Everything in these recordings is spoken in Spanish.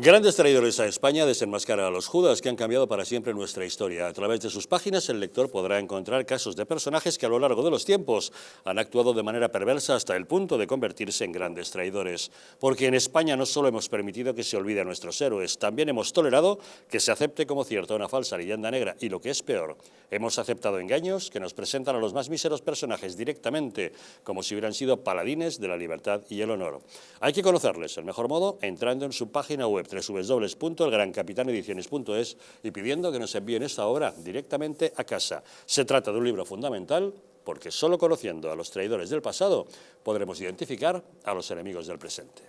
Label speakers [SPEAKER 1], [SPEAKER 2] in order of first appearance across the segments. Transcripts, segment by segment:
[SPEAKER 1] Grandes traidores a España desenmascara a los judas que han cambiado para siempre nuestra historia. A través de sus páginas el lector podrá encontrar casos de personajes que a lo largo de los tiempos han actuado de manera perversa hasta el punto de convertirse en grandes traidores. Porque en España no solo hemos permitido que se olvide a nuestros héroes, también hemos tolerado que se acepte como cierta una falsa leyenda negra y, lo que es peor, hemos aceptado engaños que nos presentan a los más míseros personajes directamente como si hubieran sido paladines de la libertad y el honor. Hay que conocerles el mejor modo entrando en su página web www.elgrancapitanediciones.es y pidiendo que nos envíen esta obra directamente a casa. Se trata de un libro fundamental porque solo conociendo a los traidores del pasado podremos identificar a los enemigos del presente.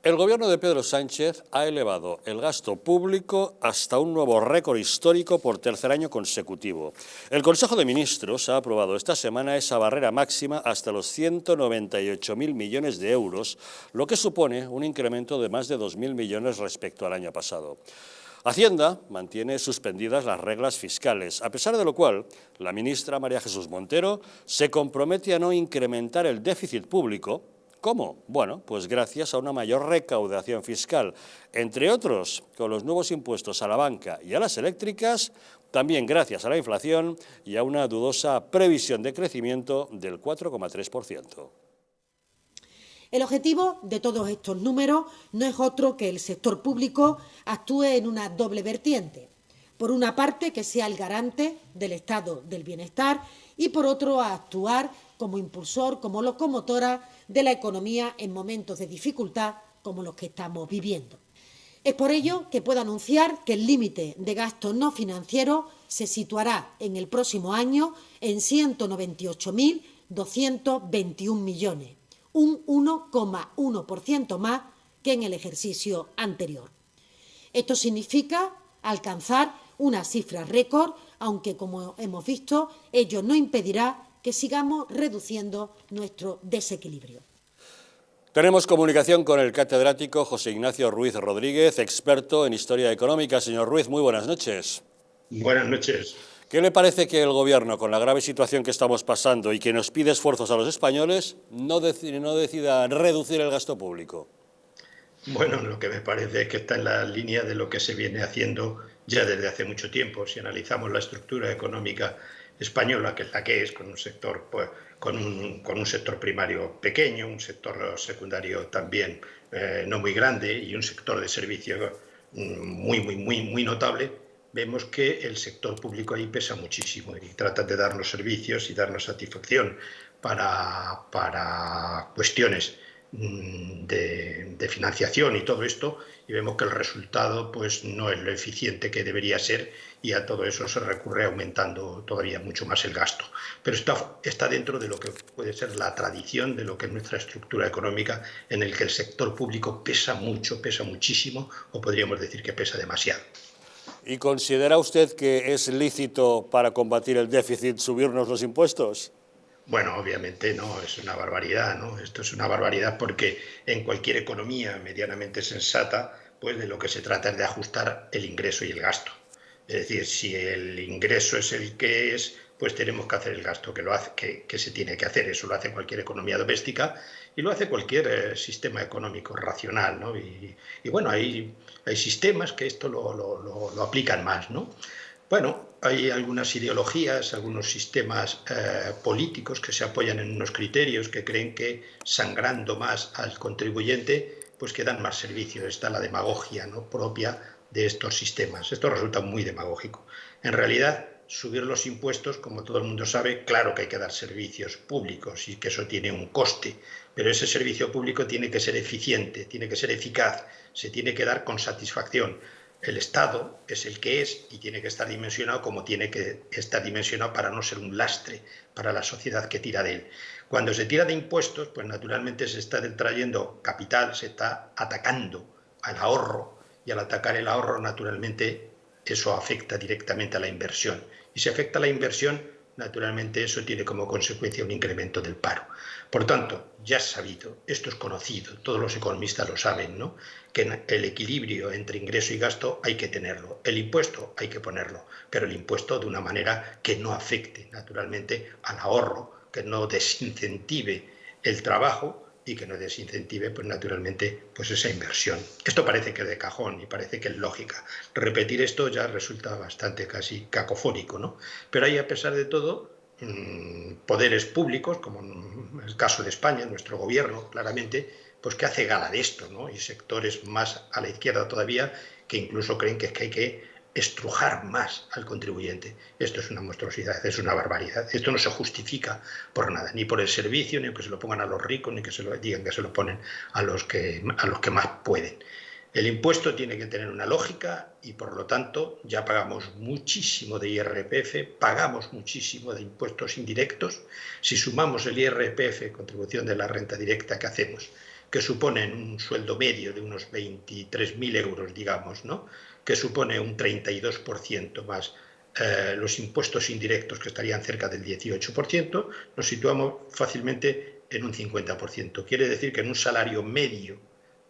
[SPEAKER 1] El gobierno de Pedro Sánchez ha elevado el gasto público hasta un nuevo récord histórico por tercer año consecutivo. El Consejo de Ministros ha aprobado esta semana esa barrera máxima hasta los 198.000 millones de euros, lo que supone un incremento de más de 2.000 millones respecto al año pasado. Hacienda mantiene suspendidas las reglas fiscales, a pesar de lo cual la ministra María Jesús Montero se compromete a no incrementar el déficit público. ¿Cómo? Bueno, pues gracias a una mayor recaudación fiscal, entre otros con los nuevos impuestos a la banca y a las eléctricas, también gracias a la inflación y a una dudosa previsión de crecimiento del 4,3%.
[SPEAKER 2] El objetivo de todos estos números no es otro que el sector público actúe en una doble vertiente. Por una parte, que sea el garante del estado del bienestar y por otro, a actuar como impulsor, como locomotora de la economía en momentos de dificultad como los que estamos viviendo. Es por ello que puedo anunciar que el límite de gasto no financiero se situará en el próximo año en 198.221 millones, un 1,1% más que en el ejercicio anterior. Esto significa alcanzar una cifra récord, aunque, como hemos visto, ello no impedirá que sigamos reduciendo nuestro desequilibrio.
[SPEAKER 1] Tenemos comunicación con el catedrático José Ignacio Ruiz Rodríguez, experto en Historia Económica. Señor Ruiz, muy buenas noches.
[SPEAKER 3] Buenas noches.
[SPEAKER 1] ¿Qué le parece que el Gobierno, con la grave situación que estamos pasando y que nos pide esfuerzos a los españoles, no decida reducir el gasto público?
[SPEAKER 3] Bueno, lo que me parece es que está en la línea de lo que se viene haciendo ya desde hace mucho tiempo. Si analizamos la estructura económica española, que es la que es, con un sector, pues, con un sector primario pequeño, un sector secundario también no muy grande y un sector de servicios muy notable, vemos que el sector público ahí pesa muchísimo y trata de darnos servicios y darnos satisfacción para cuestiones de financiación y todo esto, y vemos que el resultado pues no es lo eficiente que debería ser, y a todo eso se recurre aumentando todavía mucho más el gasto. Pero está dentro de lo que puede ser la tradición de lo que es nuestra estructura económica, en el que el sector público pesa mucho, pesa muchísimo, o podríamos decir que pesa demasiado.
[SPEAKER 1] ¿Y considera usted que es lícito para combatir el déficit subirnos los impuestos?
[SPEAKER 3] Bueno, obviamente no, es una barbaridad, ¿no? Esto es una barbaridad porque en cualquier economía medianamente sensata, pues de lo que se trata es de ajustar el ingreso y el gasto. Es decir, si el ingreso es el que es, pues tenemos que hacer el gasto que se tiene que hacer. Eso lo hace cualquier economía doméstica y lo hace cualquier sistema económico racional, ¿no? Y bueno, hay sistemas que esto lo aplican más, ¿no? Bueno, hay algunas ideologías, algunos sistemas políticos que se apoyan en unos criterios que creen que sangrando más al contribuyente, pues que dan más servicios. Está la demagogia, ¿no?, propia de estos sistemas. Esto resulta muy demagógico. En realidad, subir los impuestos, como todo el mundo sabe, claro que hay que dar servicios públicos y que eso tiene un coste, pero ese servicio público tiene que ser eficiente, tiene que ser eficaz, se tiene que dar con satisfacción. El Estado es el que es y tiene que estar dimensionado como tiene que estar dimensionado para no ser un lastre para la sociedad que tira de él. Cuando se tira de impuestos, pues naturalmente se está detrayendo capital, se está atacando al ahorro, y al atacar el ahorro, naturalmente, eso afecta directamente a la inversión. Y si afecta a la inversión, naturalmente eso tiene como consecuencia un incremento del paro. Por tanto, ya es sabido, esto es conocido, todos los economistas lo saben, ¿no?, que el equilibrio entre ingreso y gasto hay que tenerlo. El impuesto hay que ponerlo, pero el impuesto de una manera que no afecte naturalmente al ahorro, que no desincentive el trabajo y que no desincentive, pues naturalmente, pues esa inversión. Esto parece que es de cajón y parece que es lógica. Repetir esto ya resulta bastante casi cacofónico, ¿no? Pero hay, a pesar de todo, poderes públicos, como en el caso de España, nuestro gobierno, claramente, pues que hace gala de esto, ¿no? Y sectores más a la izquierda todavía que incluso creen que hay que estrujar más al contribuyente. Esto es una monstruosidad, es una barbaridad. Esto no se justifica por nada, ni por el servicio, ni que se lo pongan a los ricos, ni que se lo digan que se lo ponen a los que más pueden. El impuesto tiene que tener una lógica y, por lo tanto, ya pagamos muchísimo de IRPF, pagamos muchísimo de impuestos indirectos. Si sumamos el IRPF, contribución de la renta directa, que hacemos, que suponen un sueldo medio de unos 23.000 euros, digamos, ¿no? Que supone un 32% más los impuestos indirectos, que estarían cerca del 18%, nos situamos fácilmente en un 50%. Quiere decir que en un salario medio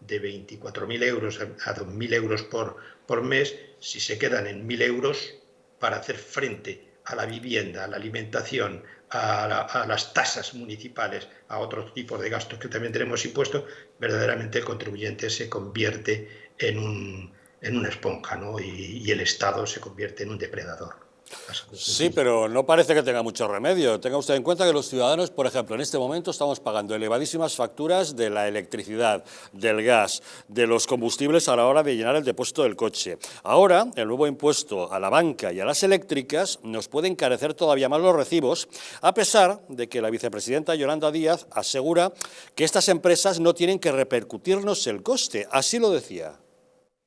[SPEAKER 3] de 24.000 euros a 2.000 euros por mes, si se quedan en 1.000 euros para hacer frente a la vivienda, a la alimentación, a las tasas municipales, a otros tipos de gastos que también tenemos impuestos, verdaderamente el contribuyente se convierte en una esponja, ¿no? Y el Estado se convierte en un depredador.
[SPEAKER 1] Sí, pero no parece que tenga mucho remedio. Tenga usted en cuenta que los ciudadanos, por ejemplo, en este momento estamos pagando elevadísimas facturas de la electricidad, del gas, de los combustibles a la hora de llenar el depósito del coche. Ahora, el nuevo impuesto a la banca y a las eléctricas nos puede encarecer todavía más los recibos, a pesar de que la vicepresidenta Yolanda Díaz asegura que estas empresas no tienen que repercutirnos el coste. Así lo decía.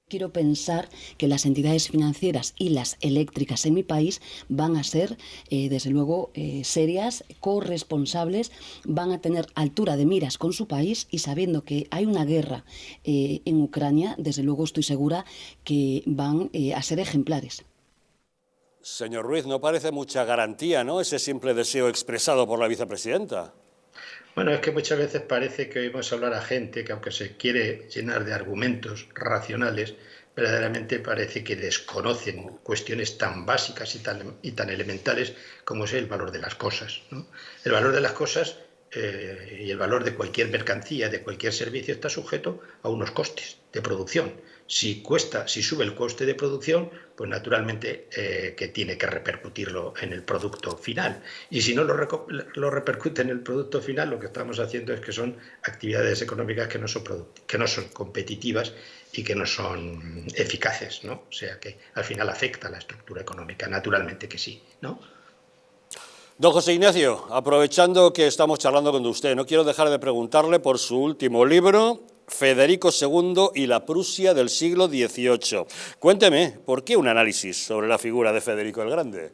[SPEAKER 4] Quiero pensar que las entidades financieras y las eléctricas en mi país van a ser, desde luego, serias, corresponsables, van a tener altura de miras con su país y sabiendo que hay una guerra en Ucrania, desde luego estoy segura que van a ser ejemplares.
[SPEAKER 1] Señor Ruiz, no parece mucha garantía, ¿no?, ese simple deseo expresado por la vicepresidenta.
[SPEAKER 3] Bueno, es que muchas veces parece que oímos hablar a gente que, aunque se quiere llenar de argumentos racionales, verdaderamente parece que desconocen cuestiones tan básicas y tan elementales como es el valor de las cosas, ¿no? El valor de las cosas y el valor de cualquier mercancía, de cualquier servicio, está sujeto a unos costes de producción. Si sube el coste de producción, pues naturalmente que tiene que repercutirlo en el producto final. Y si no lo repercute en el producto final, lo que estamos haciendo es que son actividades económicas que no son competitivas y que no son eficaces, ¿no? O sea que al final afecta a la estructura económica, naturalmente que sí, ¿no?
[SPEAKER 1] Don José Ignacio, aprovechando que estamos charlando con usted, no quiero dejar de preguntarle por su último libro, Federico II y la Prusia del siglo XVIII. Cuénteme, ¿por qué un análisis sobre la figura de Federico el Grande?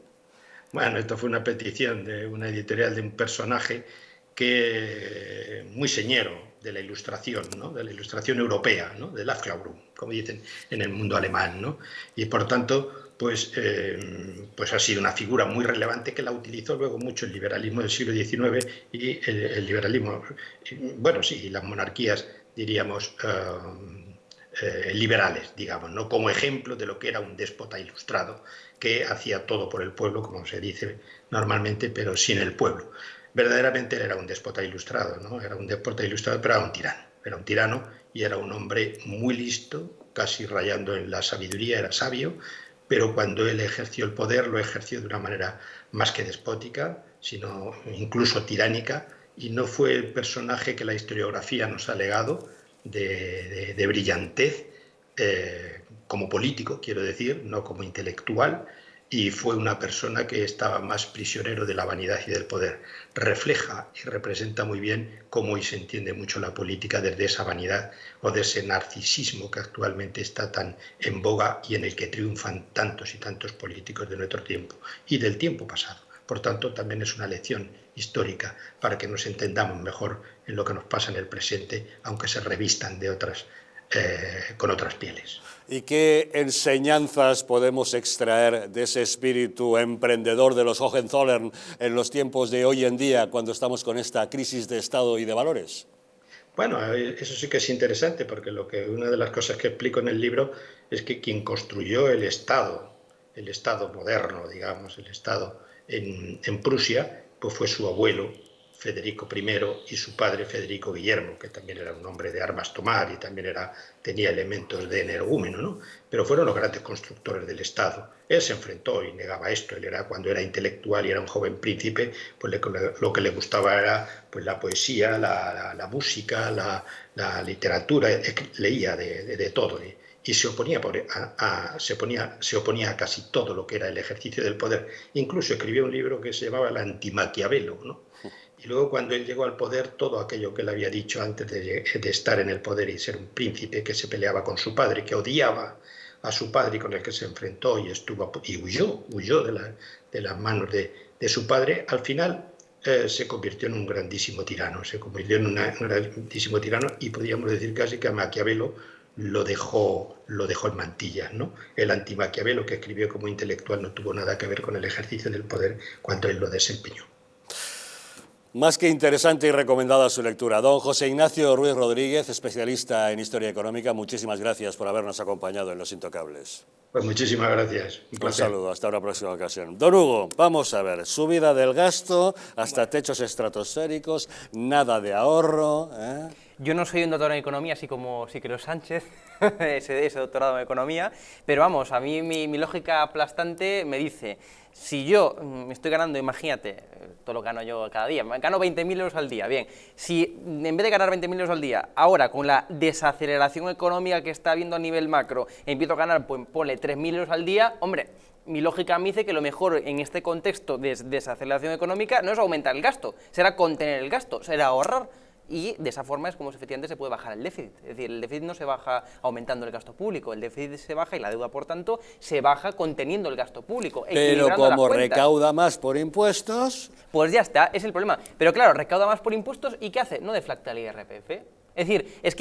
[SPEAKER 3] Bueno, esto fue una petición de una editorial de un personaje que muy señero de la ilustración, ¿no? De la ilustración europea, ¿no? Del Aufklärung, como dicen en el mundo alemán, ¿no? Y por tanto, pues ha sido una figura muy relevante que la utilizó luego mucho el liberalismo del siglo XIX y el liberalismo, bueno, sí, las monarquías, diríamos, liberales, digamos, ¿no? Como ejemplo de lo que era un déspota ilustrado que hacía todo por el pueblo, como se dice normalmente, pero sin el pueblo. Verdaderamente era un déspota ilustrado, ¿no? Era un déspota ilustrado, pero era un tirano y era un hombre muy listo, casi rayando en la sabiduría, era sabio, pero cuando él ejerció el poder lo ejerció de una manera más que despótica, sino incluso tiránica, y no fue el personaje que la historiografía nos ha legado de brillantez como político, quiero decir, no como intelectual, y fue una persona que estaba más prisionero de la vanidad y del poder. Refleja y representa muy bien cómo hoy se entiende mucho la política desde esa vanidad o de ese narcisismo que actualmente está tan en boga y en el que triunfan tantos y tantos políticos de nuestro tiempo y del tiempo pasado. Por tanto, también es una lección histórica para que nos entendamos mejor en lo que nos pasa en el presente, aunque se revistan con otras pieles.
[SPEAKER 1] ¿Y qué enseñanzas podemos extraer de ese espíritu emprendedor de los Hohenzollern en los tiempos de hoy en día, cuando estamos con esta crisis de Estado y de valores?
[SPEAKER 3] Bueno, eso sí que es interesante, porque una de las cosas que explico en el libro es que quien construyó el Estado moderno, digamos, el Estado en Prusia, pues fue su abuelo, Federico I y su padre Federico Guillermo, que también era un hombre de armas tomar y también tenía elementos de energúmeno, ¿no? Pero fueron los grandes constructores del Estado. Él se enfrentó y negaba esto. Él cuando era intelectual y era un joven príncipe, pues lo que le gustaba era pues, la poesía, la música, la literatura, leía de todo. Y se oponía a casi todo lo que era el ejercicio del poder. Incluso escribió un libro que se llamaba El Antimaquiavelo, ¿no? Y luego cuando él llegó al poder, todo aquello que él había dicho antes de estar en el poder y ser un príncipe que se peleaba con su padre, que odiaba a su padre y con el que se enfrentó y huyó de las manos de su padre, al final se convirtió en un grandísimo tirano. Se convirtió en un grandísimo tirano y podríamos decir casi que a Maquiavelo lo dejó en mantillas, ¿no? El Antimaquiavelo que escribió como intelectual no tuvo nada que ver con el ejercicio del poder cuando él lo desempeñó.
[SPEAKER 1] Más que interesante y recomendada su lectura. Don José Ignacio Ruiz Rodríguez, especialista en Historia Económica, muchísimas gracias por habernos acompañado en Los Intocables.
[SPEAKER 3] Pues muchísimas gracias.
[SPEAKER 1] Un saludo, hasta una próxima ocasión. Don Hugo, vamos a ver, subida del gasto hasta techos estratosféricos, nada de ahorro, ¿eh?
[SPEAKER 5] Yo no soy un doctor en economía, así como Siqueiro Sánchez, ese doctorado en economía, pero vamos, a mí mi lógica aplastante me dice, si yo me estoy ganando, imagínate, todo lo que gano yo cada día, gano 20.000 euros al día, bien, si en vez de ganar 20.000 euros al día, ahora con la desaceleración económica que está habiendo a nivel macro, empiezo a ganar, pues ponle 3.000 euros al día, hombre, mi lógica me dice que lo mejor en este contexto de desaceleración económica no es aumentar el gasto, será contener el gasto, será ahorrar. Y de esa forma es como efectivamente se puede bajar el déficit. Es decir, el déficit no se baja aumentando el gasto público, el déficit se baja y la deuda, por tanto, se baja conteniendo el gasto público.
[SPEAKER 1] Pero como recauda más por impuestos...
[SPEAKER 5] Pues ya está, es el problema. Pero claro, recauda más por impuestos y ¿qué hace? No deflacta el IRPF. Es decir, es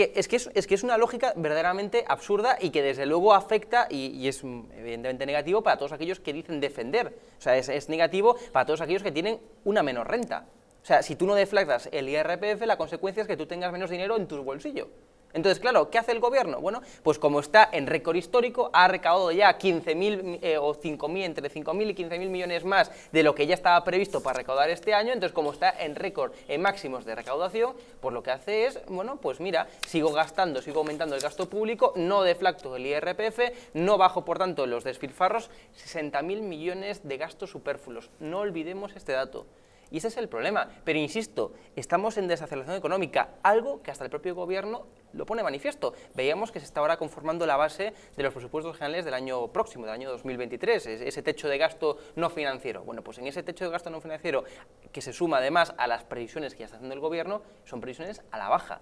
[SPEAKER 5] que es una lógica verdaderamente absurda y que desde luego afecta y es evidentemente negativo para todos aquellos que dicen defender. O sea, es negativo para todos aquellos que tienen una menor renta. O sea, si tú no deflactas el IRPF, la consecuencia es que tú tengas menos dinero en tu bolsillo. Entonces, claro, ¿qué hace el gobierno? Bueno, pues como está en récord histórico, ha recaudado ya 15.000 o 5.000, entre 5.000 y 15.000 millones más de lo que ya estaba previsto para recaudar este año. Entonces, como está en récord en máximos de recaudación, pues lo que hace es, bueno, pues mira, sigo gastando, sigo aumentando el gasto público, no deflacto el IRPF, no bajo, por tanto, los despilfarros, 60.000 millones de gastos superfluos. No olvidemos este dato. Y ese es el problema. Pero insisto, estamos en desaceleración económica, algo que hasta el propio gobierno lo pone manifiesto. Veíamos que se está ahora conformando la base de los presupuestos generales del año próximo, del año 2023, ese techo de gasto no financiero. Bueno, pues en ese techo de gasto no financiero, que se suma además a las previsiones que ya está haciendo el gobierno, son previsiones a la baja.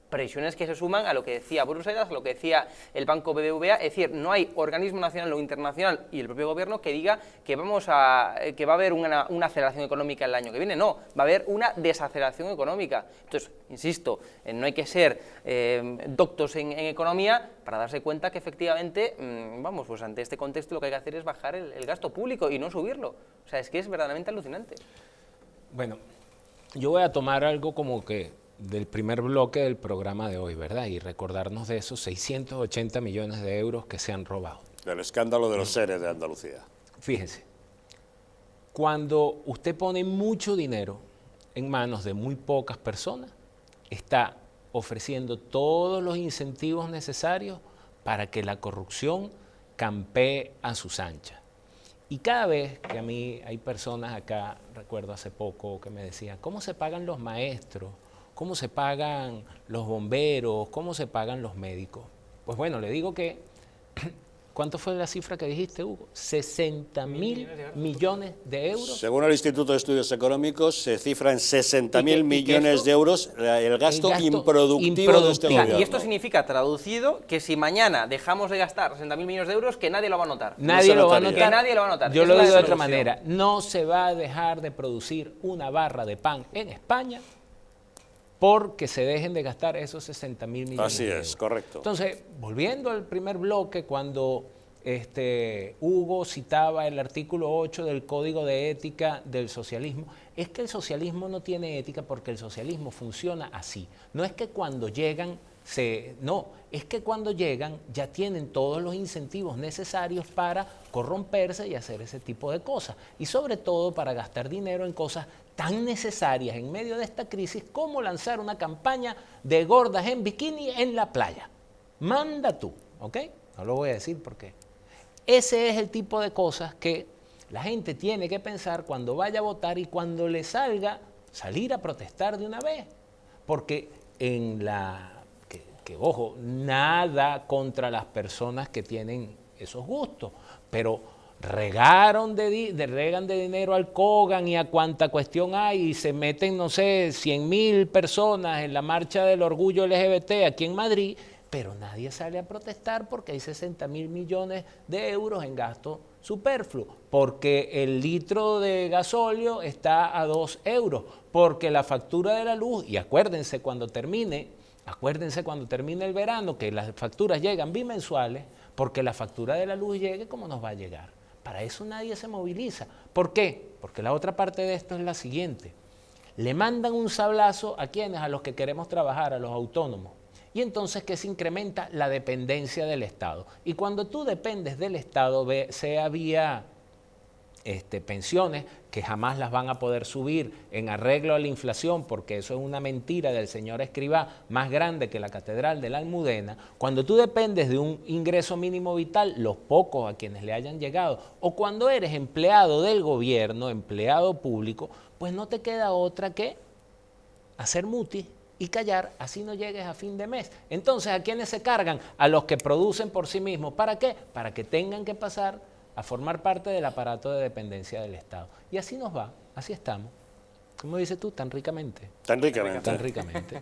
[SPEAKER 5] Previsiones que se suman a lo que decía Bruselas, a lo que decía el Banco BBVA, es decir, no hay organismo nacional o internacional y el propio gobierno que diga que va a haber una aceleración económica el año que viene, no, va a haber una desaceleración económica. Entonces, insisto, no hay que ser doctos en economía para darse cuenta que efectivamente, vamos, pues ante este contexto lo que hay que hacer es bajar el gasto público y no subirlo. O sea, es que es verdaderamente alucinante.
[SPEAKER 6] Bueno, yo voy a tomar algo como que del primer bloque del programa de hoy, ¿verdad? Y recordarnos de esos 680 millones de euros que se han robado.
[SPEAKER 1] Del escándalo de los seres de Andalucía.
[SPEAKER 6] Fíjense, cuando usted pone mucho dinero en manos de muy pocas personas, está ofreciendo todos los incentivos necesarios para que la corrupción campee a sus anchas. Y cada vez que a mí hay personas acá, recuerdo hace poco que me decían, ¿cómo se pagan los maestros? ¿Cómo se pagan los bomberos? ¿Cómo se pagan los médicos? Pues bueno, le digo que, ¿cuánto fue la cifra que dijiste, Hugo? 60.000 millones de euros.
[SPEAKER 1] Según el Instituto de Estudios Económicos, se cifra en 60.000 millones de euros el gasto improductivo de este gobierno.
[SPEAKER 5] Y esto significa, traducido, que si mañana dejamos de gastar 60.000 millones de euros, que nadie lo va a notar.
[SPEAKER 6] Nadie lo va a notar.
[SPEAKER 5] Que nadie lo va a notar.
[SPEAKER 6] Yo lo digo de otra manera. No se va a dejar de producir una barra de pan en España porque se dejen de gastar esos 60.000 millones
[SPEAKER 1] Así
[SPEAKER 6] de euros.
[SPEAKER 1] es, correcto.
[SPEAKER 6] Entonces, volviendo al primer bloque, cuando Hugo citaba el artículo 8 del Código de Ética del socialismo, es que el socialismo no tiene ética porque el socialismo funciona así. No es que cuando llegan, es que cuando llegan ya tienen todos los incentivos necesarios para corromperse y hacer ese tipo de cosas. Y sobre todo para gastar dinero en cosas tan necesarias en medio de esta crisis como lanzar una campaña de gordas en bikini en la playa. Manda tú, ¿ok? No lo voy a decir porque ese es el tipo de cosas que la gente tiene que pensar cuando vaya a votar y cuando le salir a protestar de una vez. Porque ojo, nada contra las personas que tienen esos gustos, pero regan de dinero al Kogan y a cuanta cuestión hay y se meten, no sé, 100.000 personas en la marcha del orgullo LGBT aquí en Madrid, pero nadie sale a protestar porque hay 60.000 millones de euros en gasto superfluo, porque el litro de gasóleo está a 2 euros, porque la factura de la luz, y acuérdense cuando termine el verano que las facturas llegan bimensuales, porque la factura de la luz llegue, ¿cómo nos va a llegar? Para eso nadie se moviliza. ¿Por qué? Porque la otra parte de esto es la siguiente. Le mandan un sablazo a quienes, a los que queremos trabajar, a los autónomos. Y entonces que se incrementa la dependencia del Estado. Y cuando tú dependes del Estado, sea vía pensiones, que jamás las van a poder subir en arreglo a la inflación, porque eso es una mentira del señor Escrivá, más grande que la Catedral de la Almudena. Cuando tú dependes de un ingreso mínimo vital, los pocos a quienes le hayan llegado, o cuando eres empleado del gobierno, empleado público, pues no te queda otra que hacer mutis y callar, así no llegues a fin de mes. Entonces, ¿a quiénes se cargan? A los que producen por sí mismos. ¿Para qué? Para que tengan que pasar a formar parte del aparato de dependencia del Estado. Y así nos va, así estamos. ¿Cómo dices tú? Tan ricamente.
[SPEAKER 1] Tan ricamente.
[SPEAKER 6] Tan ricamente.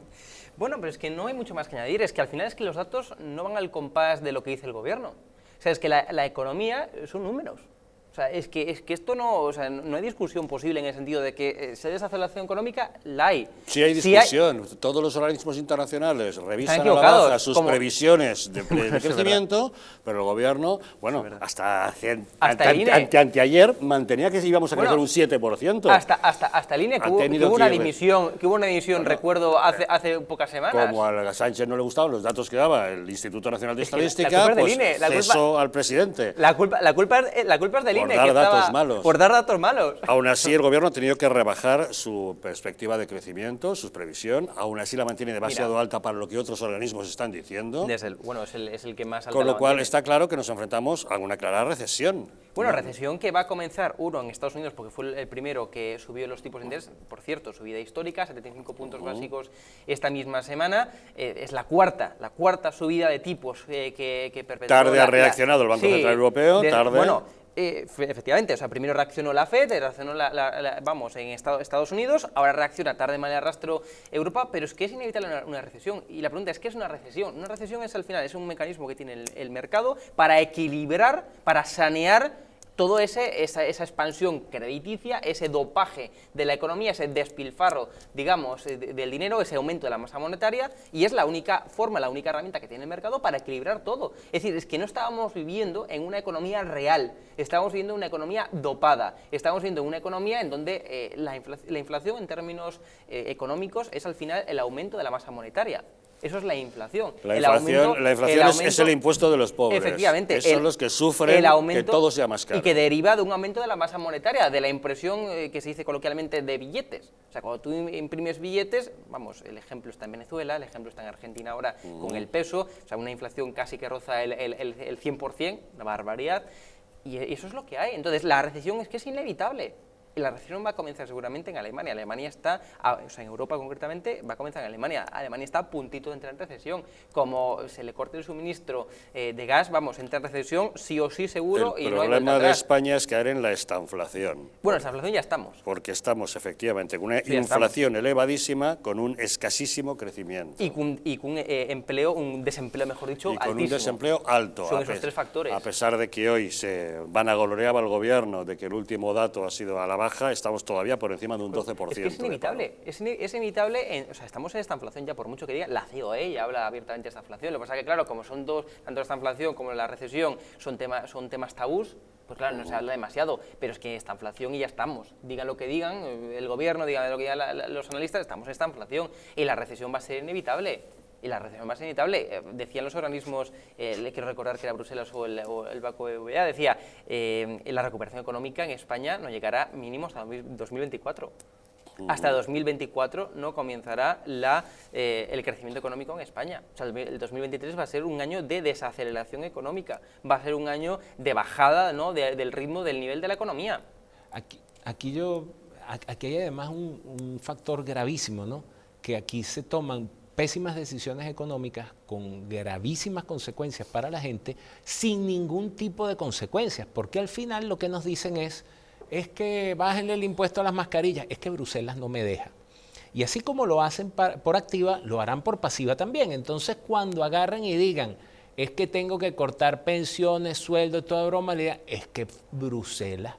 [SPEAKER 5] Bueno, pero es que no hay mucho más que añadir. Es que al final es que los datos no van al compás de lo que dice el gobierno. O sea, es que la economía son números. O sea, es que esto no, o sea, no hay discusión posible en el sentido de que se desaceleración económica, la hay.
[SPEAKER 1] Sí hay discusión. Todos los organismos internacionales revisan a la baja sus previsiones de crecimiento, pero el gobierno, bueno, hasta anteayer mantenía que íbamos a crecer un 7%.
[SPEAKER 5] Hasta el INE, que hubo una dimisión, recuerdo, hace pocas semanas.
[SPEAKER 1] Como a Sánchez no le gustaban los datos que daba el Instituto Nacional de Estadística, pues cesó al presidente.
[SPEAKER 5] La culpa es del INE.
[SPEAKER 1] Por dar datos malos.
[SPEAKER 5] Por
[SPEAKER 1] Aún así, el gobierno ha tenido que rebajar su perspectiva de crecimiento, su previsión. Aún así la mantiene demasiado alta para lo que otros organismos están diciendo.
[SPEAKER 5] Es el que más alta.
[SPEAKER 1] Con lo cual está claro que nos enfrentamos a una clara recesión.
[SPEAKER 5] Bueno, recesión que va a comenzar, en Estados Unidos, porque fue el primero que subió los tipos de interés, por cierto, subida histórica, 75 puntos básicos esta misma semana. Es la cuarta subida de tipos que perpetuó.
[SPEAKER 1] Tarde ha reaccionado el Banco Central Europeo, tarde.
[SPEAKER 5] Bueno, efectivamente, o sea, primero reaccionó la FED, reaccionó en Estados Unidos, ahora reacciona tarde de manera rastro Europa, pero es que es inevitable una recesión. Y la pregunta es, ¿qué es una recesión? Una recesión es al final, es un mecanismo que tiene el mercado para equilibrar, para sanear toda esa expansión crediticia, ese dopaje de la economía, ese despilfarro, digamos, del dinero, ese aumento de la masa monetaria, y es la única forma, la única herramienta que tiene el mercado para equilibrar todo. Es decir, es que no estábamos viviendo en una economía real, estábamos viviendo en una economía dopada, estábamos viviendo en una economía en donde la inflación en términos económicos es al final el aumento de la masa monetaria. Eso es la inflación.
[SPEAKER 1] La inflación es el impuesto de los pobres.
[SPEAKER 5] Efectivamente.
[SPEAKER 1] Son los que sufren que todo sea más caro.
[SPEAKER 5] Y que deriva de un aumento de la masa monetaria, de la impresión que se dice coloquialmente de billetes. O sea, cuando tú imprimes billetes, el ejemplo está en Venezuela, el ejemplo está en Argentina ahora con el peso, o sea, una inflación casi que roza el 100%, una barbaridad. Y eso es lo que hay. Entonces, la recesión es que es inevitable. Y la recesión va a comenzar seguramente en Alemania. Alemania está, en Europa concretamente, va a comenzar en Alemania. Alemania está a puntito de entrar en recesión. Como se le corte el suministro de gas, entra en recesión sí o sí seguro.
[SPEAKER 1] El problema de España es caer en la estanflación.
[SPEAKER 5] Bueno, en la estanflación ya estamos.
[SPEAKER 1] Porque estamos efectivamente con una inflación elevadísima, con un escasísimo crecimiento.
[SPEAKER 5] Y con un desempleo, mejor dicho, altísimo.
[SPEAKER 1] Con un desempleo alto.
[SPEAKER 5] Son esos tres factores.
[SPEAKER 1] A pesar de que hoy se vanagloreaba el gobierno de que el último dato ha sido a la baja, estamos todavía por encima de un 12%.
[SPEAKER 5] Es que es inevitable, es inevitable, estamos en esta inflación ya por mucho que diga, la COE ya habla abiertamente de esta inflación, lo que pasa es que claro, como son tanto esta inflación como la recesión son temas tabús, pues claro, no se habla demasiado, pero es que esta inflación y ya estamos, digan lo que digan, el gobierno, digan lo que digan los analistas, estamos en esta inflación y la recesión va a ser inevitable. Y la recesión va a ser inevitable. Decían los organismos, le quiero recordar que era Bruselas o el Banco BBVA, decía, la recuperación económica en España no llegará mínimo hasta 2024. hasta 2024 no comenzará el crecimiento económico en España. O sea, el 2023 va a ser un año de desaceleración económica, va a ser un año de bajada, ¿no?, del ritmo, del nivel de la economía.
[SPEAKER 6] Aquí hay además un factor gravísimo, ¿no?, que aquí se toman pésimas decisiones económicas con gravísimas consecuencias para la gente sin ningún tipo de consecuencias, porque al final lo que nos dicen es que bájenle el impuesto a las mascarillas, es que Bruselas no me deja. Y así como lo hacen por activa, lo harán por pasiva también. Entonces, cuando agarren y digan, es que tengo que cortar pensiones, sueldos, toda broma, le digan, es que Bruselas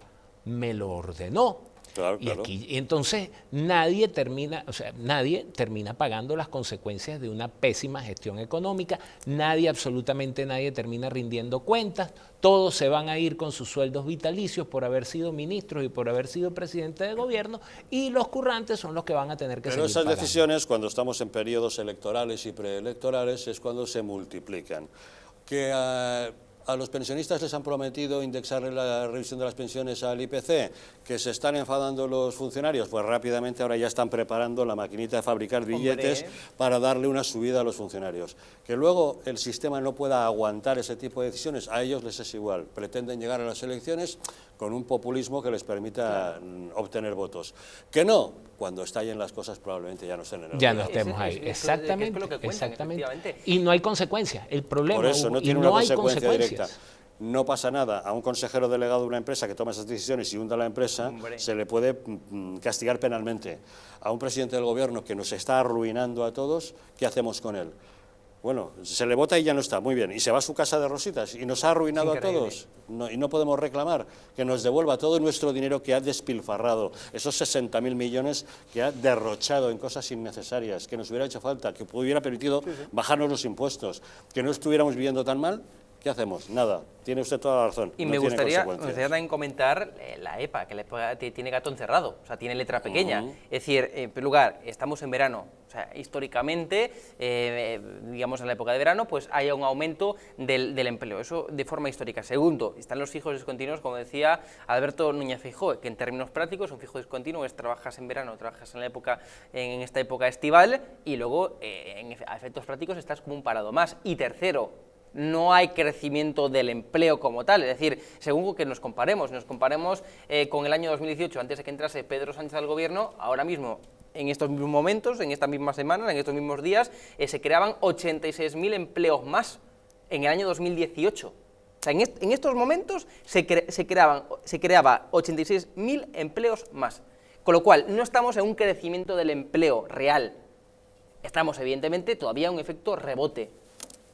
[SPEAKER 6] me lo ordenó.
[SPEAKER 1] Claro,
[SPEAKER 6] y
[SPEAKER 1] claro.
[SPEAKER 6] aquí, entonces nadie termina pagando las consecuencias de una pésima gestión económica, absolutamente nadie termina rindiendo cuentas, todos se van a ir con sus sueldos vitalicios por haber sido ministros y por haber sido presidente de gobierno, y los currantes son los que van a tener que seguir
[SPEAKER 1] Pero esas
[SPEAKER 6] pagando.
[SPEAKER 1] decisiones, cuando estamos en periodos electorales y preelectorales, es cuando se multiplican. Que a los pensionistas les han prometido indexarle la revisión de las pensiones al IPC, que se están enfadando los funcionarios, pues rápidamente ahora ya están preparando la maquinita de fabricar billetes para darle una subida a los funcionarios. Que luego el sistema no pueda aguantar ese tipo de decisiones, a ellos les es igual, pretenden llegar a las elecciones con un populismo que les permita obtener votos. Que no, cuando estallen las cosas probablemente ya no estén en el
[SPEAKER 6] Ya no
[SPEAKER 1] gobierno.
[SPEAKER 6] estemos ahí, exactamente,
[SPEAKER 5] lo que cuentan,
[SPEAKER 6] exactamente. Y no hay consecuencias, el problema,
[SPEAKER 1] Por eso no
[SPEAKER 6] y
[SPEAKER 1] tiene
[SPEAKER 6] no
[SPEAKER 1] una
[SPEAKER 6] hay
[SPEAKER 1] consecuencia directa.
[SPEAKER 6] consecuencias.
[SPEAKER 1] No pasa nada. A un consejero delegado de una empresa que toma esas decisiones y hunda la empresa, se le puede castigar penalmente. A un presidente del gobierno que nos está arruinando a todos, ¿qué hacemos con él? Bueno, se le vota y ya no está, muy bien, y se va a su casa de rositas y nos ha arruinado a todos, y no podemos reclamar que nos devuelva todo nuestro dinero que ha despilfarrado, esos 60.000 millones que ha derrochado en cosas innecesarias, que nos hubiera hecho falta, que hubiera permitido bajarnos los impuestos, que no estuviéramos viviendo tan mal. ¿Qué hacemos? Nada. Tiene usted toda la razón.
[SPEAKER 5] Y
[SPEAKER 1] no
[SPEAKER 5] me
[SPEAKER 1] tiene
[SPEAKER 5] gustaría
[SPEAKER 1] consecuencias.
[SPEAKER 5] también comentar la EPA, que la EPA tiene gato encerrado, o sea, tiene letra pequeña. Es decir, en primer lugar, estamos en verano, o sea, históricamente, digamos en la época de verano, pues hay un aumento del empleo, eso de forma histórica. Segundo, están los fijos discontinuos, como decía Alberto Núñez Feijóo, que en términos prácticos un fijo discontinuo es trabajas en verano, trabajas en esta época estival, y luego a efectos prácticos estás como un parado más. Y tercero, no hay crecimiento del empleo como tal, es decir, según que nos comparemos con el año 2018, antes de que entrase Pedro Sánchez al gobierno, ahora mismo, en estos mismos momentos, en estas mismas semanas, en estos mismos días, se creaban 86.000 empleos más en el año 2018. O sea, en estos momentos se creaba 86.000 empleos más, con lo cual no estamos en un crecimiento del empleo real, estamos evidentemente todavía en un efecto rebote.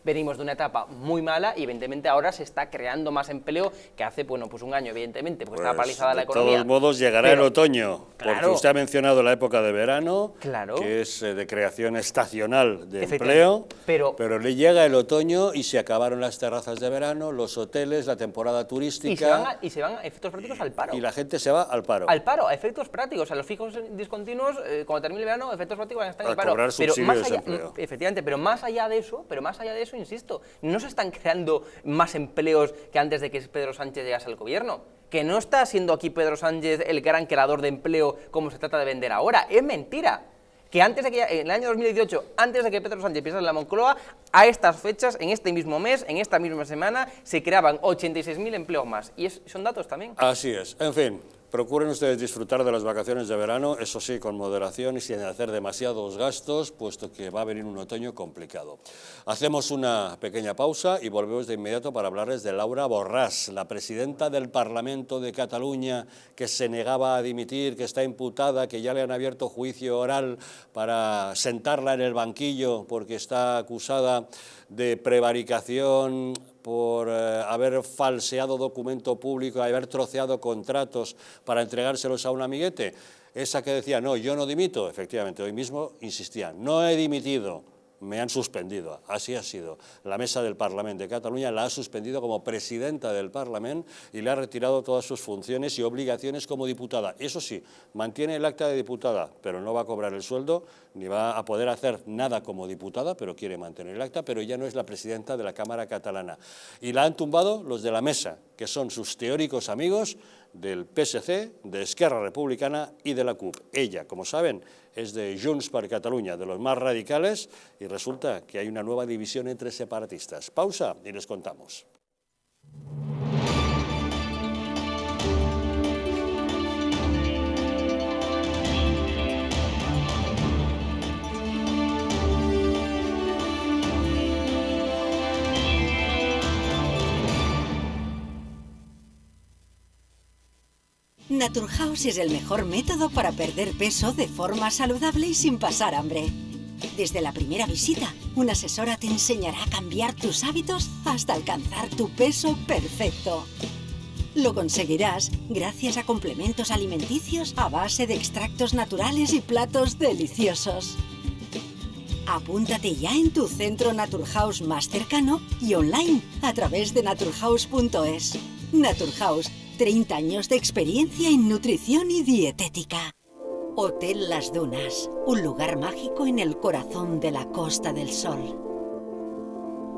[SPEAKER 5] Venimos de una etapa muy mala y evidentemente ahora se está creando más empleo que hace, bueno, pues un año, evidentemente, porque estaba paralizada la economía.
[SPEAKER 1] De todos modos llegará el otoño, porque
[SPEAKER 5] claro,
[SPEAKER 1] usted ha mencionado la época de verano,
[SPEAKER 5] claro,
[SPEAKER 1] que es de creación estacional de empleo, pero le llega el otoño y se acabaron las terrazas de verano, los hoteles, la temporada turística.
[SPEAKER 5] Y se van a efectos prácticos al paro.
[SPEAKER 1] Y la gente se va al paro.
[SPEAKER 5] Al paro, a efectos prácticos. A los fijos discontinuos, cuando termine el verano, efectos prácticos van a estar en el paro.
[SPEAKER 1] Cobrar subsidios
[SPEAKER 5] más allá,
[SPEAKER 1] de empleo.
[SPEAKER 5] efectivamente, pero más allá de eso, insisto, no se están creando más empleos que antes de que Pedro Sánchez llegase al gobierno. Que no está siendo aquí Pedro Sánchez el gran creador de empleo como se trata de vender ahora. Es mentira. Que antes de que, en el año 2018, antes de que Pedro Sánchez pisara la Moncloa, a estas fechas, en este mismo mes, en esta misma semana, se creaban 86.000 empleos más. Y son datos también.
[SPEAKER 1] Así es. En fin, procuren ustedes disfrutar de las vacaciones de verano, eso sí, con moderación y sin hacer demasiados gastos, puesto que va a venir un otoño complicado. Hacemos una pequeña pausa y volvemos de inmediato para hablarles de Laura Borràs, la presidenta del Parlamento de Cataluña, que se negaba a dimitir, que está imputada, que ya le han abierto juicio oral para sentarla en el banquillo porque está acusada de prevaricación, por haber falseado documento público, haber troceado contratos para entregárselos a un amiguete. Esa que decía, no, yo no dimito, efectivamente, hoy mismo insistía, no he dimitido, me han suspendido, así ha sido. La mesa del Parlamento de Cataluña la ha suspendido como presidenta del Parlamento y le ha retirado todas sus funciones y obligaciones como diputada. Eso sí, mantiene el acta de diputada, pero no va a cobrar el sueldo, ni va a poder hacer nada como diputada, pero quiere mantener el acta, pero ya no es la presidenta de la Cámara catalana. Y la han tumbado los de la mesa, que son sus teóricos amigos, del PSC, de Esquerra Republicana y de la CUP. Ella, como saben, es de Junts per Catalunya, de los más radicales, y resulta que hay una nueva división entre separatistas. Pausa y les contamos.
[SPEAKER 7] Naturhaus es el mejor método para perder peso de forma saludable y sin pasar hambre. Desde la primera visita, una asesora te enseñará a cambiar tus hábitos hasta alcanzar tu peso perfecto. Lo conseguirás gracias a complementos alimenticios a base de extractos naturales y platos deliciosos. Apúntate ya en tu centro Naturhaus más cercano y online a través de naturhaus.es. Naturhaus, 30 años de experiencia en nutrición y dietética. Hotel Las Dunas, un lugar mágico en el corazón de la Costa del Sol.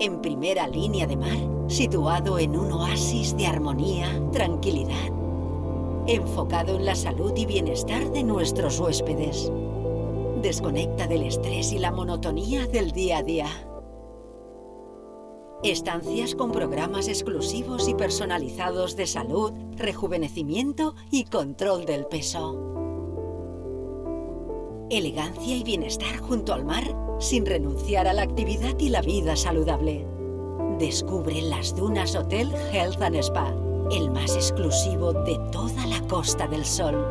[SPEAKER 7] En primera línea de mar, situado en un oasis de armonía, tranquilidad. Enfocado en la salud y bienestar de nuestros huéspedes. Desconecta del estrés y la monotonía del día a día. Estancias con programas exclusivos y personalizados de salud, rejuvenecimiento y control del peso. Elegancia y bienestar junto al mar, sin renunciar a la actividad y la vida saludable. Descubre Las Dunas Hotel Health and Spa, el más exclusivo de toda la Costa del Sol.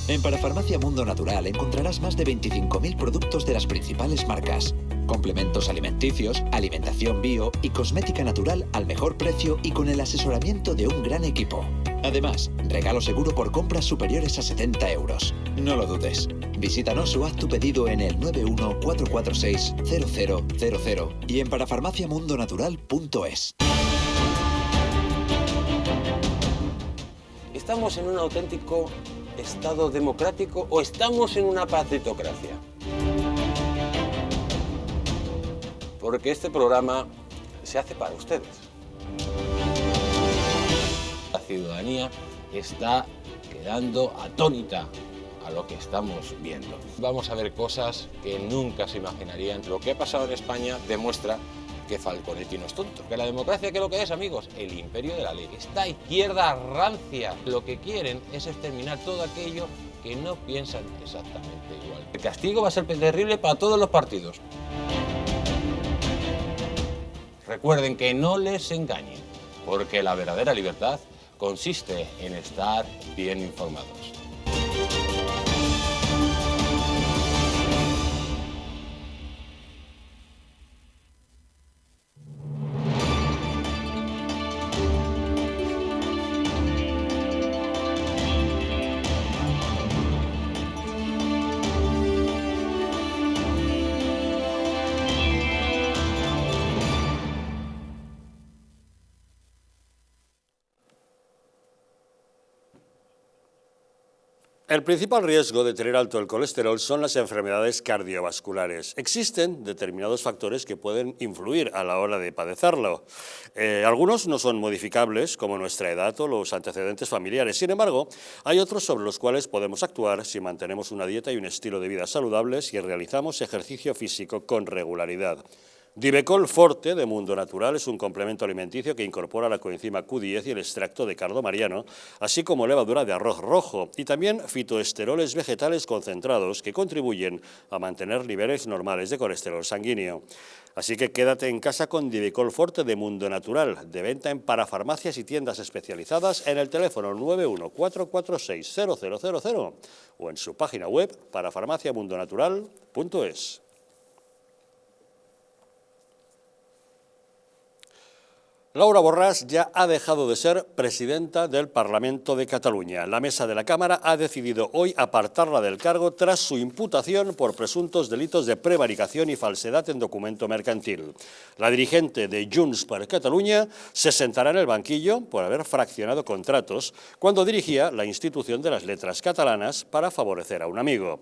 [SPEAKER 8] En Parafarmacia Mundo Natural encontrarás más de 25.000 productos de las principales marcas. Complementos alimenticios, alimentación bio y cosmética natural al mejor precio y con el asesoramiento de un gran equipo. Además, regalo seguro por compras superiores a 70 euros. No lo dudes. Visítanos o haz tu pedido en el 914460000 y en parafarmaciamundonatural.es.
[SPEAKER 9] ¿Estamos en un auténtico Estado democrático o estamos en una partitocracia? Porque este programa se hace para ustedes. La ciudadanía está quedando atónita a lo que estamos viendo. Vamos a ver cosas que nunca se imaginarían. Lo que ha pasado en España demuestra que Falconetti no es tonto. Que la democracia, ¿qué es lo que es, amigos? El imperio de la ley. Esta izquierda rancia lo que quieren es exterminar todo aquello que no piensan exactamente igual. El castigo va a ser terrible para todos los partidos. Recuerden que no les engañen, porque la verdadera libertad consiste en estar bien informados.
[SPEAKER 1] El principal riesgo de tener alto el colesterol son las enfermedades cardiovasculares. Existen determinados factores que pueden influir a la hora de padecerlo. Algunos no son modificables, como nuestra edad o los antecedentes familiares. Sin embargo, hay otros sobre los cuales podemos actuar si mantenemos una dieta y un estilo de vida saludables y realizamos ejercicio físico con regularidad. Divecol Forte de Mundo Natural es un complemento alimenticio que incorpora la coenzima Q10 y el extracto de cardo mariano, así como levadura de arroz rojo y también fitoesteroles vegetales concentrados que contribuyen a mantener niveles normales de colesterol sanguíneo. Así que quédate en casa con Divecol Forte de Mundo Natural, de venta en parafarmacias y tiendas especializadas en el teléfono 914460000 o en su página web parafarmaciamundonatural.es. Laura Borràs ya ha dejado de ser presidenta del Parlamento de Cataluña. La mesa de la Cámara ha decidido hoy apartarla del cargo tras su imputación por presuntos delitos de prevaricación y falsedad en documento mercantil. La dirigente de Junts per Catalunya se sentará en el banquillo por haber fraccionado contratos cuando dirigía la institución de las letras catalanas para favorecer a un amigo.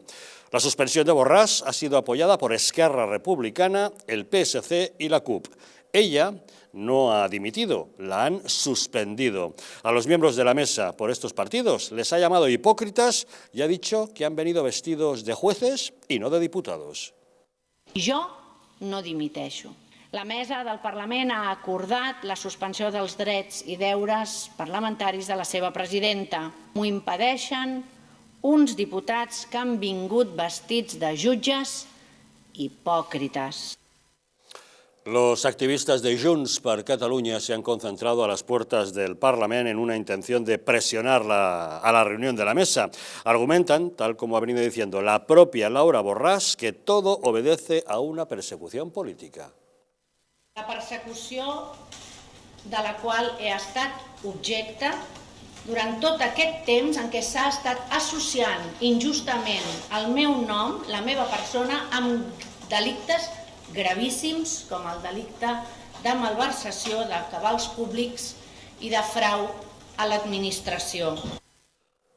[SPEAKER 1] La suspensión de Borràs ha sido apoyada por Esquerra Republicana, el PSC y la CUP. Ella no ha dimitido, la han suspendido. A los miembros de la mesa por estos partidos les ha llamado hipòcritas y ha dicho que han venido vestidos de jueces y no de diputados.
[SPEAKER 10] Jo no dimiteixo. La mesa del Parlament ha acordat la suspensió dels drets i deures parlamentaris de la seva presidenta. M'ho impedeixen uns diputats que han vingut vestits de jutges hipòcrites.
[SPEAKER 1] Los activistas de Junts per Catalunya se han concentrado a las puertas del Parlament en una intención de presionar a la reunión de la mesa. Argumentan, tal como ha venido diciendo la propia Laura Borràs, que todo obedece a una persecución política.
[SPEAKER 10] La persecució de la qual he estat objecte durant tot aquest temps en què s'ha estat associant injustament el meu nom, la meva persona, amb delictes gravíssims com el delicte de malversació de cabals públics i de frau a l'administració.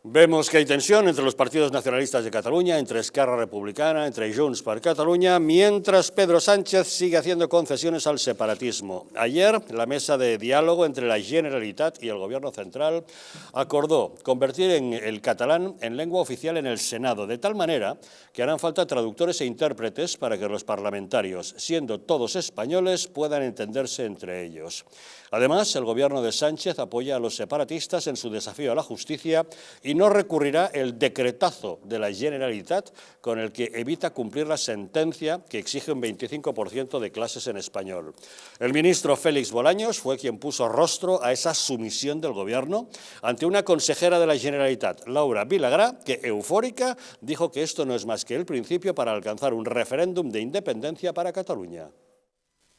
[SPEAKER 1] Vemos que hay tensión entre los partidos nacionalistas de Cataluña, entre Esquerra Republicana, entre Junts per Catalunya, mientras Pedro Sánchez sigue haciendo concesiones al separatismo. Ayer, la mesa de diálogo entre la Generalitat y el Gobierno central acordó convertir el catalán en lengua oficial en el Senado, de tal manera que harán falta traductores e intérpretes para que los parlamentarios, siendo todos españoles, puedan entenderse entre ellos. Además, el Gobierno de Sánchez apoya a los separatistas en su desafío a la justicia y no recurrirá el decretazo de la Generalitat con el que evita cumplir la sentencia que exige un 25% de clases en español. El ministro Félix Bolaños fue quien puso rostro a esa sumisión del Gobierno ante una consejera de la Generalitat, Laura Vilagrà, que, eufórica, dijo que esto no es más que el principio para alcanzar un referéndum de independencia para Cataluña.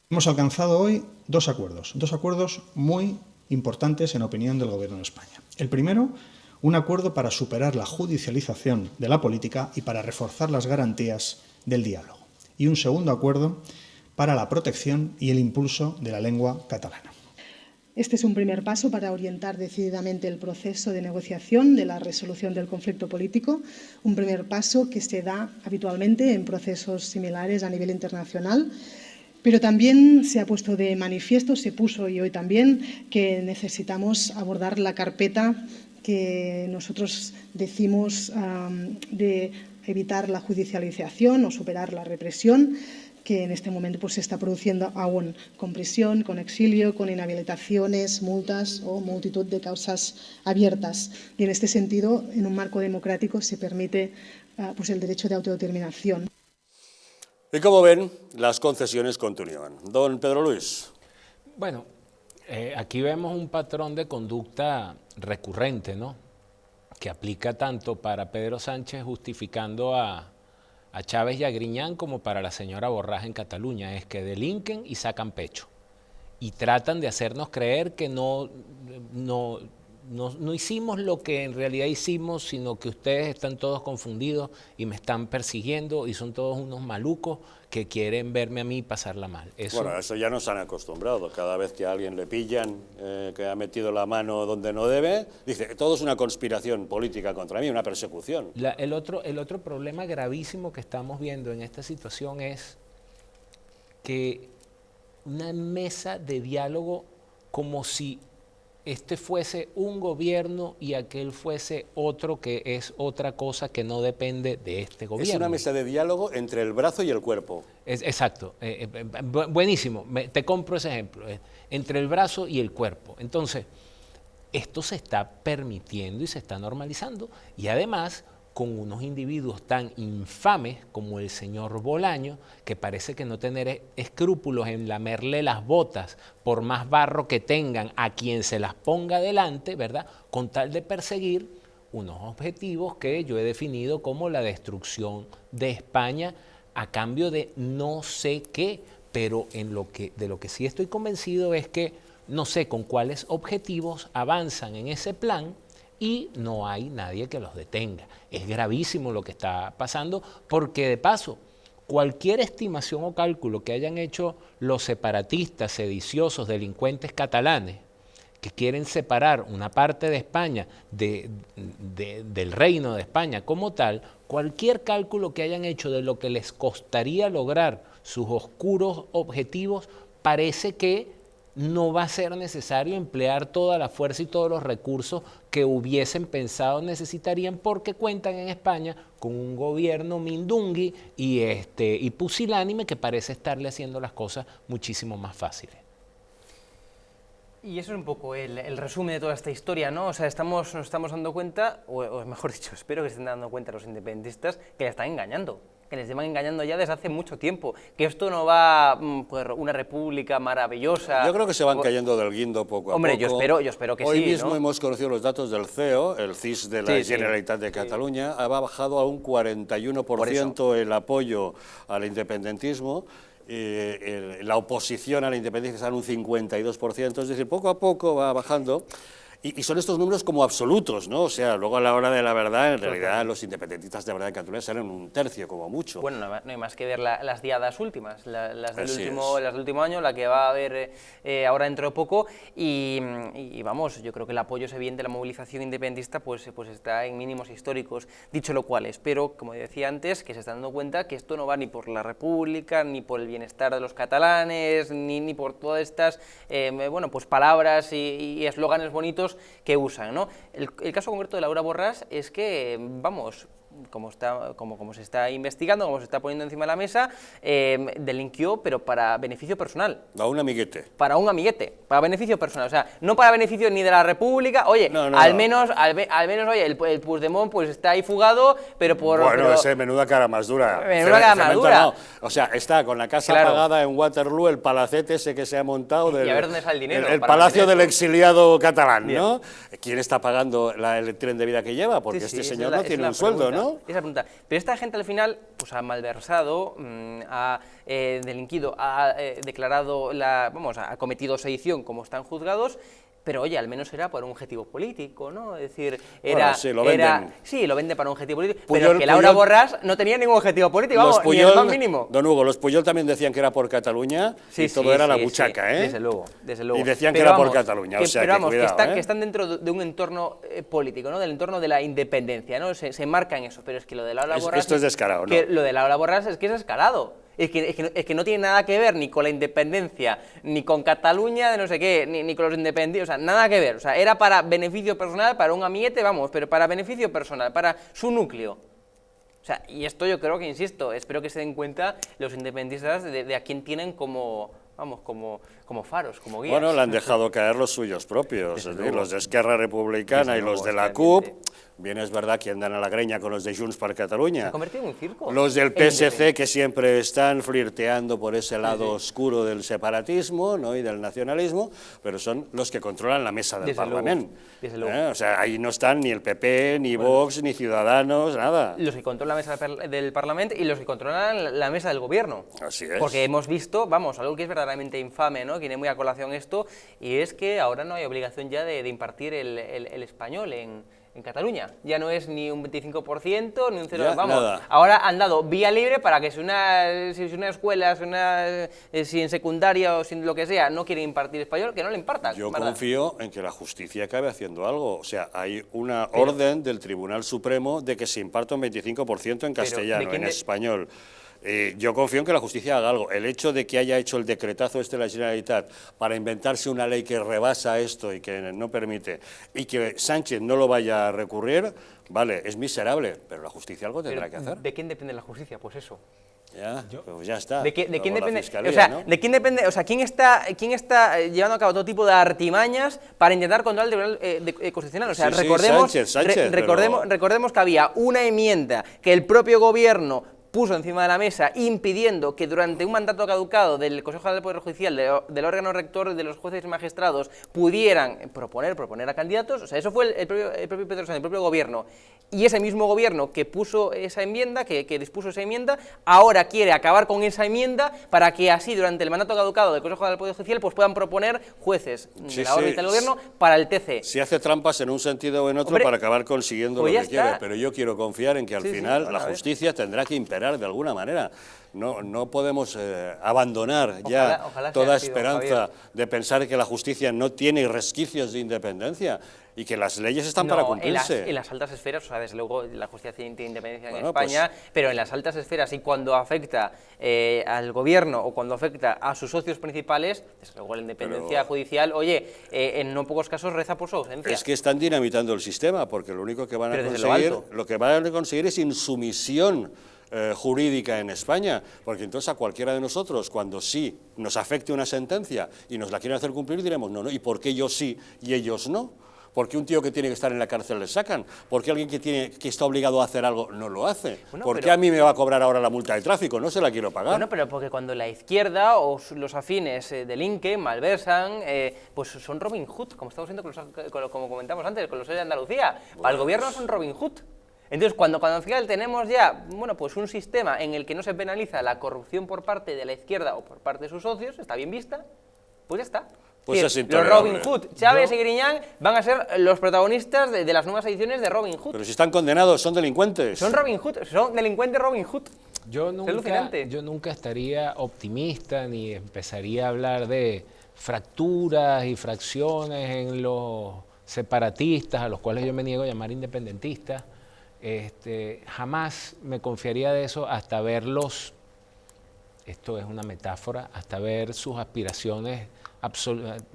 [SPEAKER 11] Hemos alcanzado hoy dos acuerdos muy importantes en opinión del Gobierno de España. El primero, un acuerdo para superar la judicialización de la política y para reforzar las garantías del diálogo. Y un segundo acuerdo para la protección y el impulso de la lengua catalana.
[SPEAKER 12] Este es un primer paso para orientar decididamente el proceso de negociación de la resolución del conflicto político, un primer paso que se da habitualmente en procesos similares a nivel internacional. Pero también se ha puesto de manifiesto, se puso y hoy también, que necesitamos abordar la carpeta que nosotros decimos de evitar la judicialización o superar la represión, que en este momento pues, se está produciendo aún con prisión, con exilio, con inhabilitaciones, multas o multitud de causas abiertas. Y en este sentido, en un marco democrático se permite pues, el derecho de autodeterminación.
[SPEAKER 1] Y como ven, las concesiones continúan. Don Pedro Luis.
[SPEAKER 6] Bueno, aquí vemos un patrón de conducta recurrente, ¿no? Que aplica tanto para Pedro Sánchez justificando a Chávez y a Griñán como para la señora Borràs en Cataluña. Es que delinquen y sacan pecho. Y tratan de hacernos creer que no hicimos lo que en realidad hicimos, sino que ustedes están todos confundidos y me están persiguiendo y son todos unos malucos que quieren verme a mí pasarla mal.
[SPEAKER 1] Bueno, eso ya nos han acostumbrado. Cada vez que a alguien le pillan que ha metido la mano donde no debe, dice, todo es una conspiración política contra mí, una persecución.
[SPEAKER 6] El otro problema gravísimo que estamos viendo en esta situación es que una mesa de diálogo como si este fuese un gobierno y aquel fuese otro que es otra cosa que no depende de este gobierno.
[SPEAKER 1] Es una mesa de diálogo entre el brazo y el cuerpo.
[SPEAKER 6] Exacto, buenísimo, te compro ese ejemplo, entre el brazo y el cuerpo. Entonces, esto se está permitiendo y se está normalizando y además con unos individuos tan infames como el señor Bolaño, que parece que no tener escrúpulos en lamerle las botas por más barro que tengan a quien se las ponga delante, ¿verdad? Con tal de perseguir unos objetivos que yo he definido como la destrucción de España a cambio de no sé qué, pero de lo que sí estoy convencido es que no sé con cuáles objetivos avanzan en ese plan y no hay nadie que los detenga. Es gravísimo lo que está pasando porque, de paso, cualquier estimación o cálculo que hayan hecho los separatistas, sediciosos, delincuentes catalanes, que quieren separar una parte de España del reino de España como tal, cualquier cálculo que hayan hecho de lo que les costaría lograr sus oscuros objetivos, parece que no va a ser necesario emplear toda la fuerza y todos los recursos que hubiesen pensado necesitarían, porque cuentan en España con un gobierno mindungui y pusilánime que parece estarle haciendo las cosas muchísimo más fáciles.
[SPEAKER 5] Y eso es un poco el resumen de toda esta historia, ¿no? O sea, nos estamos dando cuenta, o mejor dicho, espero que estén dando cuenta los independentistas, que les están engañando, que les llevan engañando ya desde hace mucho tiempo, que esto no va por una república maravillosa.
[SPEAKER 1] Yo creo que se van cayendo del guindo poco a poco.
[SPEAKER 5] Hombre, yo espero que sí.
[SPEAKER 1] Hoy mismo
[SPEAKER 5] ¿no?
[SPEAKER 1] hemos conocido los datos del CEO, el CIS de la Generalitat de Cataluña, ha bajado a un 41% el apoyo al independentismo. La oposición a la independencia está en un 52%, es decir, poco a poco va bajando. Y son estos números como absolutos, ¿no? O sea, luego a la hora de la verdad, en realidad los independentistas de verdad de Cataluña salen un tercio como mucho.
[SPEAKER 5] Bueno, no hay más que ver las diadas últimas, las del último año, la que va a haber ahora dentro de poco, y vamos, yo creo que el apoyo es evidente, la movilización independentista pues está en mínimos históricos. Dicho lo cual, espero, como decía antes, que se están dando cuenta que esto no va ni por la República, ni por el bienestar de los catalanes, ni por todas estas bueno, pues palabras y eslóganes bonitos que usan, ¿no? El caso concreto de Laura Borràs es que, vamos, como se está investigando, como se está poniendo encima de la mesa, delinquió, pero para beneficio personal.
[SPEAKER 1] A un amiguete.
[SPEAKER 5] Para un amiguete, para beneficio personal, o sea, no para beneficio ni de la República. Oye, al menos, oye, el Puigdemont pues está ahí fugado, pero por...
[SPEAKER 1] Bueno, ese menuda cara más dura.
[SPEAKER 5] Menuda cara más dura.
[SPEAKER 1] No. O sea, está con la casa pagada en Waterloo, el palacete ese que se ha montado.
[SPEAKER 5] Y a ver dónde sale el dinero.
[SPEAKER 1] El palacio del exiliado catalán, ¿no? ¿Quién está pagando el tren de vida que lleva? Porque este señor no tiene un sueldo, ¿no?
[SPEAKER 5] Esa pregunta. Pero esta gente al final pues ha malversado, ha delinquido, ha declarado, ha cometido sedición como están juzgados, pero oye, al menos era por un objetivo político, ¿no? Es decir,
[SPEAKER 1] sí, lo venden.
[SPEAKER 5] Sí, lo vende para un objetivo político, pero que Laura Borràs no tenía ningún objetivo político, vamos, ni el más mínimo.
[SPEAKER 1] Don Hugo, los Puyol también decían que era por Cataluña y todo era la buchaca, ¿eh?
[SPEAKER 5] Desde luego.
[SPEAKER 1] Y decían que era por Cataluña, o sea,
[SPEAKER 5] pero vamos,
[SPEAKER 1] cuidado,
[SPEAKER 5] que están dentro de un entorno político, ¿no? Del entorno de la independencia, ¿no? Se marcan eso, pero es que lo de Laura Borràs...
[SPEAKER 1] Esto es descarado, ¿no?
[SPEAKER 5] Lo de Laura Borràs es que es descarado. Es que no tiene nada que ver ni con la independencia, ni con Cataluña de no sé qué, ni con los independientes, o sea, nada que ver. O sea, era para beneficio personal, para un amiguete, vamos, pero para beneficio personal, para su núcleo. O sea, y esto yo creo que, insisto, espero que se den cuenta los independentistas de a quién tienen como faros, como guías.
[SPEAKER 1] Bueno, le han dejado caer los suyos propios, los de Esquerra Republicana y los de la CUP. Bien es verdad que andan a la greña con los de Junts per Catalunya.
[SPEAKER 5] Se ha convertido en un circo.
[SPEAKER 1] Los del PSC que siempre están flirteando por ese lado oscuro del separatismo, ¿no? Y del nacionalismo, pero son los que controlan la mesa del Parlamento. O sea, ahí no están ni el PP, ni Vox, ni Ciudadanos, nada.
[SPEAKER 5] Los que controlan la mesa del Parlamento y los que controlan la mesa del Gobierno.
[SPEAKER 1] Así es.
[SPEAKER 5] Porque hemos visto, vamos, algo que es verdaderamente infame, ¿no? Que viene muy a colación esto, y es que ahora no hay obligación ya de impartir el español en Cataluña. Ya no es ni un 25%, ni un 0%, vamos.
[SPEAKER 1] Nada.
[SPEAKER 5] Ahora han dado vía libre para que si una escuela, si en secundaria o sin lo que sea, no quiere impartir español, que no le impartan.
[SPEAKER 1] Yo confío en que la justicia acabe haciendo algo. O sea, hay una orden del Tribunal Supremo de que se imparta un 25% en castellano, en español. Yo confío en que la justicia haga algo. El hecho de que haya hecho el decretazo de la Generalitat para inventarse una ley que rebasa esto y que no permite, y que Sánchez no lo vaya a recurrir, vale, es miserable, pero la justicia algo tendrá que hacer.
[SPEAKER 5] ¿De quién depende la justicia? Pues eso.
[SPEAKER 1] Pues ya está.
[SPEAKER 5] ¿De quién depende?
[SPEAKER 1] Fiscalía,
[SPEAKER 5] o sea,
[SPEAKER 1] ¿no?
[SPEAKER 5] ¿de quién depende? O sea, ¿quién está llevando a cabo todo tipo de artimañas para intentar controlar el Tribunal Constitucional? O sea, recordemos que había una enmienda que el propio gobierno puso encima de la mesa impidiendo que durante un mandato caducado del Consejo General del Poder Judicial, del órgano rector de los jueces y magistrados, pudieran proponer a candidatos. O sea, eso fue el propio Pedro Sánchez, el propio gobierno. y ese mismo gobierno que puso esa enmienda, que dispuso esa enmienda, ahora quiere acabar con esa enmienda para que así durante el mandato caducado del Consejo del Poder Judicial pues puedan proponer jueces de la órbita del gobierno para el TC.
[SPEAKER 1] Si hace trampas en un sentido o en otro, hombre, para acabar consiguiendo pues lo que quiere, pero yo quiero confiar en que al final la justicia tendrá que imperar de alguna manera. No podemos abandonar ojalá toda esperanza de pensar que la justicia no tiene resquicios de independencia y que las leyes están para cumplirse.
[SPEAKER 5] En las altas esferas, o sea, desde luego la justicia tiene independencia en España, pero en las altas esferas y cuando afecta al gobierno o cuando afecta a sus socios principales, desde luego la independencia judicial, oye, en no pocos casos reza por su ausencia.
[SPEAKER 1] Es que están dinamitando el sistema, porque lo único que van a conseguir, lo que van a conseguir es insumisión jurídica en España, porque entonces a cualquiera de nosotros, cuando sí nos afecte una sentencia y nos la quieren hacer cumplir, diremos, no, ¿y por qué yo sí y ellos no? ¿Por qué un tío que tiene que estar en la cárcel le sacan? ¿Por qué alguien que está obligado a hacer algo no lo hace? ¿Por qué a mí me va a cobrar ahora la multa de tráfico? No se la quiero pagar.
[SPEAKER 5] Bueno, pero porque cuando la izquierda o los afines delinquen, malversan, pues son Robin Hood, como estamos viendo como comentamos antes, con los de Andalucía. Para el gobierno son Robin Hood. Entonces, cuando al final tenemos ya, bueno, pues un sistema en el que no se penaliza la corrupción por parte de la izquierda o por parte de sus socios, está bien vista, pues ya está.
[SPEAKER 1] Pues es
[SPEAKER 5] los Robin Hood, Chávez y Griñán van a ser los protagonistas de las nuevas ediciones de Robin Hood.
[SPEAKER 1] Pero si están condenados, son delincuentes.
[SPEAKER 5] Son Robin Hood, son delincuentes Robin Hood.
[SPEAKER 6] Yo nunca estaría optimista ni empezaría a hablar de fracturas y fracciones en los separatistas, a los cuales yo me niego a llamar independentistas. Jamás me confiaría de eso hasta verlos, esto es una metáfora, hasta ver sus aspiraciones,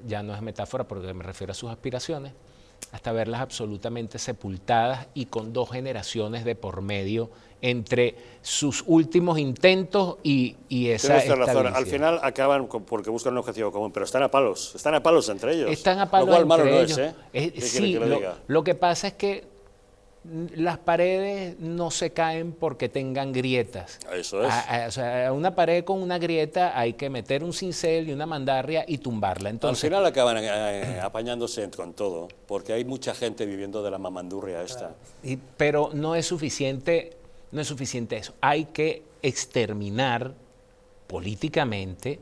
[SPEAKER 6] ya no es metáfora porque me refiero a sus aspiraciones, hasta verlas absolutamente sepultadas y con 2 generaciones de por medio entre sus últimos intentos y esa estabilidad.
[SPEAKER 1] Al final acaban porque buscan un objetivo común, pero están a palos entre ellos.
[SPEAKER 6] Están a palos
[SPEAKER 1] lo cual malo
[SPEAKER 6] entre ellos.
[SPEAKER 1] No es,
[SPEAKER 6] sí, lo que pasa es que las paredes no se caen porque tengan grietas.
[SPEAKER 1] Eso es.
[SPEAKER 6] O sea, una pared con una grieta hay que meter un cincel y una mandarria y tumbarla. Entonces,
[SPEAKER 1] al final acaban apañándose con todo, porque hay mucha gente viviendo de la mamandurria esta.
[SPEAKER 6] Pero no es suficiente eso. Hay que exterminar políticamente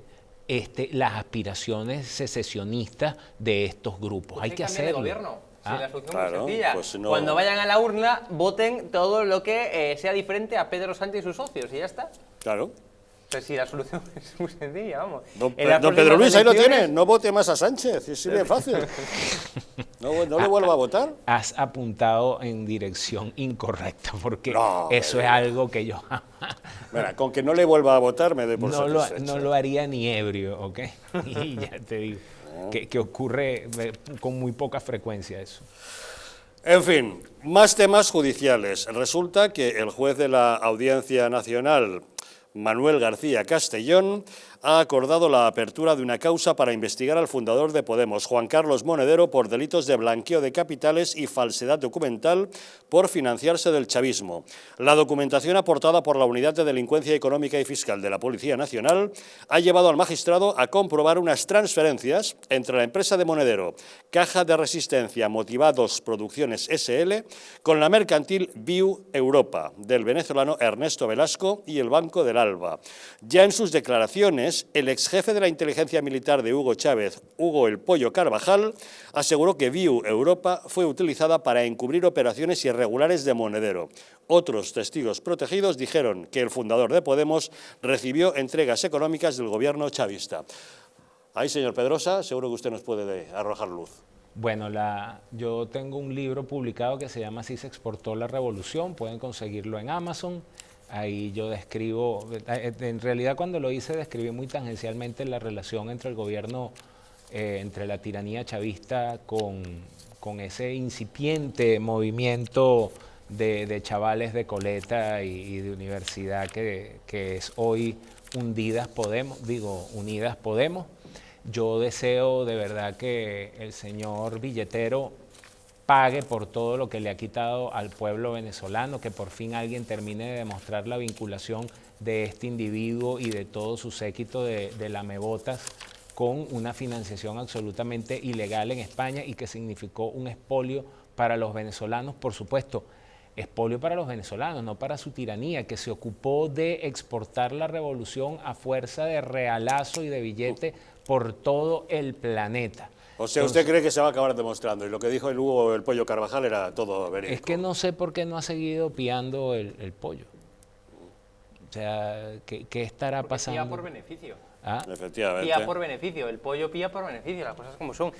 [SPEAKER 6] las aspiraciones secesionistas de estos grupos.
[SPEAKER 5] Pues
[SPEAKER 6] hay que hacerlo.
[SPEAKER 5] Sí, la solución es muy sencilla. Pues no. Cuando vayan a la urna, voten todo lo que sea diferente a Pedro Sánchez y sus socios, y ya está.
[SPEAKER 1] Claro.
[SPEAKER 5] Pues sí, la solución es muy sencilla, vamos.
[SPEAKER 1] Don Pedro Luis, ahí lo tiene, no vote más a Sánchez, es bien fácil. No le vuelva a votar.
[SPEAKER 6] Has apuntado en dirección incorrecta, porque eso es algo que yo jamás...
[SPEAKER 1] Mira, con que no le vuelva a votar me doy por satisfecho.
[SPEAKER 6] No lo haría ni ebrio, ¿ok? Y ya te digo. Que ocurre con muy poca frecuencia eso.
[SPEAKER 1] En fin, más temas judiciales. Resulta que el juez de la Audiencia Nacional, Manuel García Castellón, ha acordado la apertura de una causa para investigar al fundador de Podemos, Juan Carlos Monedero, por delitos de blanqueo de capitales y falsedad documental por financiarse del chavismo. La documentación aportada por la Unidad de Delincuencia Económica y Fiscal de la Policía Nacional ha llevado al magistrado a comprobar unas transferencias entre la empresa de Monedero, Caja de Resistencia Motivados Producciones S.L., con la mercantil Viu Europa, del venezolano Ernesto Velasco y el Banco del Alba. Ya en sus declaraciones, el exjefe de la inteligencia militar de Hugo Chávez, Hugo el Pollo Carvajal, aseguró que Viu Europa fue utilizada para encubrir operaciones irregulares de Monedero. Otros testigos protegidos dijeron que el fundador de Podemos recibió entregas económicas del gobierno chavista. Ahí, señor Pedrosa, seguro que usted nos puede arrojar luz.
[SPEAKER 6] Bueno, yo tengo un libro publicado que se llama Así se exportó la revolución, pueden conseguirlo en Amazon. Ahí yo describo, en realidad cuando lo hice describí muy tangencialmente la relación entre el gobierno, entre la tiranía chavista con ese incipiente movimiento de chavales de coleta y de universidad que es hoy Unidas Podemos. Yo deseo de verdad que el señor billetero pague por todo lo que le ha quitado al pueblo venezolano, que por fin alguien termine de demostrar la vinculación de este individuo y de todo su séquito de lamebotas con una financiación absolutamente ilegal en España y que significó un expolio para los venezolanos, por supuesto, expolio para los venezolanos, no para su tiranía, que se ocupó de exportar la revolución a fuerza de realazo y de billete por todo el planeta.
[SPEAKER 1] O sea, ¿usted cree que se va a acabar demostrando? Y lo que dijo el Hugo, el Pollo Carvajal, era todo verídico.
[SPEAKER 6] Es que no sé por qué no ha seguido pillando el pollo. O sea, ¿qué estará pasando?
[SPEAKER 5] Pilla por beneficio.
[SPEAKER 6] ¿Ah?
[SPEAKER 1] Efectivamente.
[SPEAKER 5] Pilla por beneficio, el pollo pilla por beneficio, las cosas como son.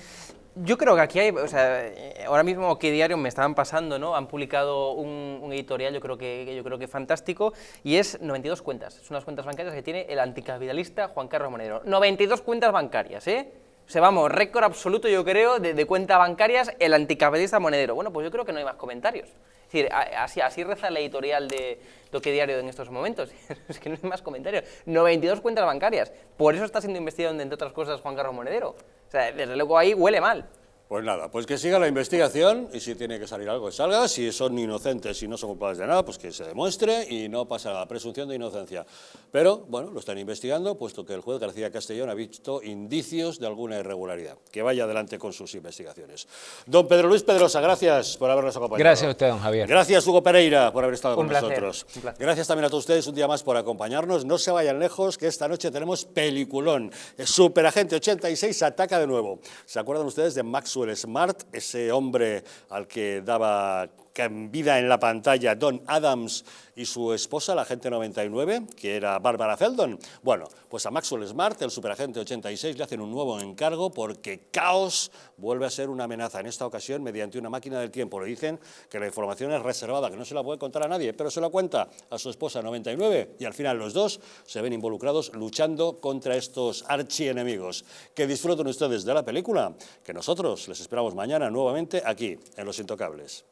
[SPEAKER 5] Yo creo que aquí hay, o sea, ahora mismo ¿Qué diario me estaban pasando, ¿no? Han publicado un editorial, yo creo que fantástico, y es 92 cuentas. Son unas cuentas bancarias que tiene el anticapitalista Juan Carlos Monedero. 92 cuentas bancarias, ¿eh? O sea, vamos, récord absoluto, yo creo, de cuentas bancarias, el anticapitalista Monedero. Bueno, pues yo creo que no hay más comentarios. Es decir, así reza el editorial de ¿Qué diario en estos momentos? Es que no hay más comentarios. 92 cuentas bancarias. Por eso está siendo investigado, entre otras cosas, Juan Carlos Monedero. O sea, desde luego ahí huele mal.
[SPEAKER 1] Pues nada, pues que siga la investigación y si tiene que salir algo que salga, si son inocentes y no son culpables de nada, pues que se demuestre y no pasa la presunción de inocencia. Pero, bueno, lo están investigando, puesto que el juez García Castellón ha visto indicios de alguna irregularidad. Que vaya adelante con sus investigaciones. Don Pedro Luis Pedrosa, gracias por habernos acompañado.
[SPEAKER 6] Gracias a usted, don Javier.
[SPEAKER 1] Gracias, Hugo Pereira, por haber estado con
[SPEAKER 5] placer,
[SPEAKER 1] nosotros.
[SPEAKER 5] un placer.
[SPEAKER 1] Gracias también a todos ustedes un día más por acompañarnos. No se vayan lejos, que esta noche tenemos peliculón. Superagente 86 ataca de nuevo. ¿Se acuerdan ustedes de Maxwell Smart? Ese hombre al que daba vida en la pantalla Don Adams y su esposa, la agente 99, que era Bárbara Feldon. Bueno, pues a Maxwell Smart, el superagente 86, le hacen un nuevo encargo porque Caos vuelve a ser una amenaza, en esta ocasión mediante una máquina del tiempo. Le dicen que la información es reservada, que no se la puede contar a nadie, pero se la cuenta a su esposa 99 y al final los dos se ven involucrados luchando contra estos archienemigos. Que disfruten ustedes de la película, que nosotros les esperamos mañana nuevamente aquí, en Los Intocables.